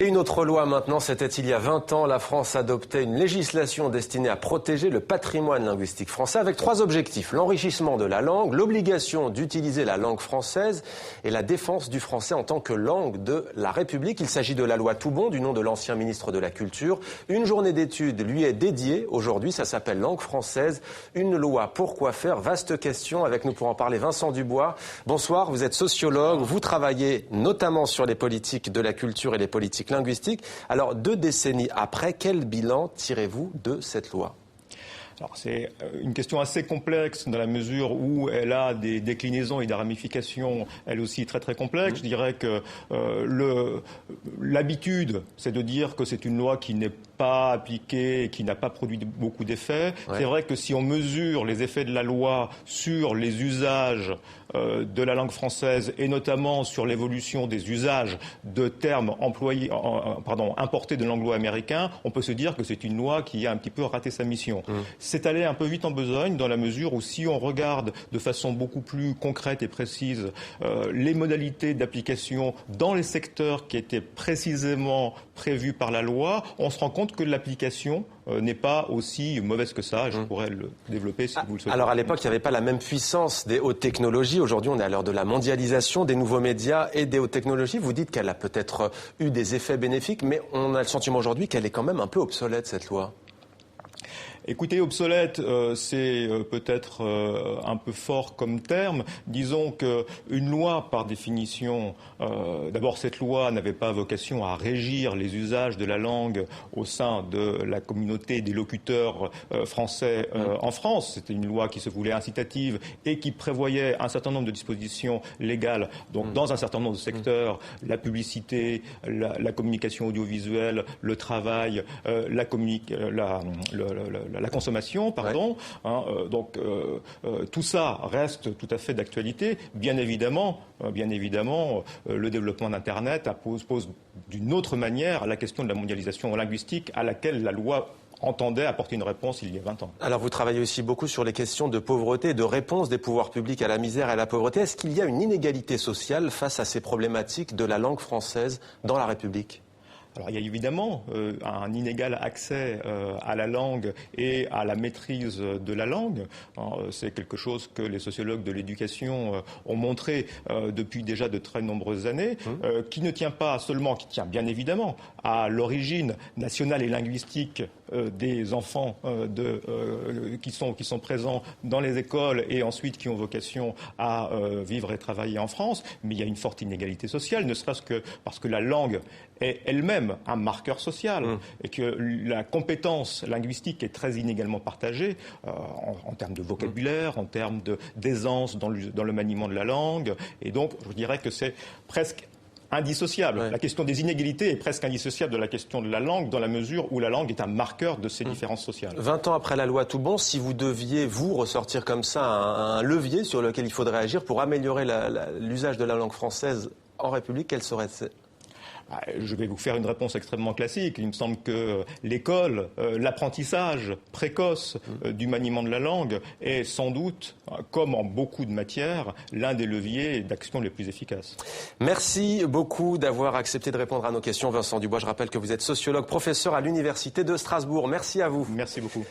Et une autre loi maintenant, c'était il y a 20 ans, la France adoptait une législation destinée à protéger le patrimoine linguistique français avec 3 objectifs. L'enrichissement de la langue, l'obligation d'utiliser la langue française et la défense du français en tant que langue de la République. Il s'agit de la loi Toubon, du nom de l'ancien ministre de la Culture. Une journée d'études lui est dédiée aujourd'hui, ça s'appelle Langue française. Une loi, pourquoi faire? Vaste question. Avec nous pour en parler, Vincent Dubois. Bonsoir, vous êtes sociologue, vous travaillez notamment sur les politiques de la culture et les politiques linguistique. Alors, 2 décennies après, quel bilan tirez-vous de cette loi ? Alors, c'est une question assez complexe dans la mesure où elle a des déclinaisons et des ramifications, elle aussi très très complexes. Je dirais que l'habitude, c'est de dire que c'est une loi qui n'est pas appliquée et qui n'a pas produit beaucoup d'effets. Ouais. C'est vrai que si on mesure les effets de la loi sur les usages de la langue française et notamment sur l'évolution des usages de termes importés de l'anglo-américain, on peut se dire que c'est une loi qui a un petit peu raté sa mission. C'est allé un peu vite en besogne dans la mesure où si on regarde de façon beaucoup plus concrète et précise les modalités d'application dans les secteurs qui étaient précisément prévus par la loi, on se rend compte que l'application n'est pas aussi mauvaise que ça. Je pourrais le développer si vous le souhaitez. Alors à l'époque, il n'y avait pas la même puissance des hautes technologies. Aujourd'hui, on est à l'heure de la mondialisation des nouveaux médias et des hautes technologies. Vous dites qu'elle a peut-être eu des effets bénéfiques, mais on a le sentiment aujourd'hui qu'elle est quand même un peu obsolète, cette loi. Écoutez, obsolète, c'est peut-être un peu fort comme terme. Disons qu'une loi, par définition, d'abord cette loi n'avait pas vocation à régir les usages de la langue au sein de la communauté des locuteurs français en France. C'était une loi qui se voulait incitative et qui prévoyait un certain nombre de dispositions légales. Donc dans un certain nombre de secteurs, la publicité, la communication audiovisuelle, le travail, la consommation, pardon. Ouais. Tout ça reste tout à fait d'actualité. Bien évidemment, le développement d'Internet pose d'une autre manière la question de la mondialisation linguistique à laquelle la loi entendait apporter une réponse il y a 20 ans. Alors vous travaillez aussi beaucoup sur les questions de pauvreté, de réponse des pouvoirs publics à la misère et à la pauvreté. Est-ce qu'il y a une inégalité sociale face à ces problématiques de la langue française dans la République ? Alors il y a évidemment un inégal accès à la langue et à la maîtrise de la langue. C'est quelque chose que les sociologues de l'éducation ont montré depuis déjà de très nombreuses années, qui ne tient pas seulement, qui tient bien évidemment à l'origine nationale et linguistique des enfants qui sont présents dans les écoles et ensuite qui ont vocation à vivre et travailler en France. Mais il y a une forte inégalité sociale, ne serait-ce que parce que la langue est elle-même un marqueur social et que la compétence linguistique est très inégalement partagée en termes de vocabulaire, en termes d'aisance dans le maniement de la langue. Et donc, je dirais que c'est presque indissociable. Ouais. La question des inégalités est presque indissociable de la question de la langue dans la mesure où la langue est un marqueur de ces différences sociales. 20 ans après la loi Toubon, si vous deviez, vous, ressortir comme ça un levier sur lequel il faudrait agir pour améliorer l'usage de la langue française en République, quel serait-ce ? Je vais vous faire une réponse extrêmement classique. Il me semble que l'école, l'apprentissage précoce du maniement de la langue est sans doute, comme en beaucoup de matières, l'un des leviers d'action les plus efficaces. Merci beaucoup d'avoir accepté de répondre à nos questions, Vincent Dubois. Je rappelle que vous êtes sociologue, professeur à l'Université de Strasbourg. Merci à vous. Merci beaucoup.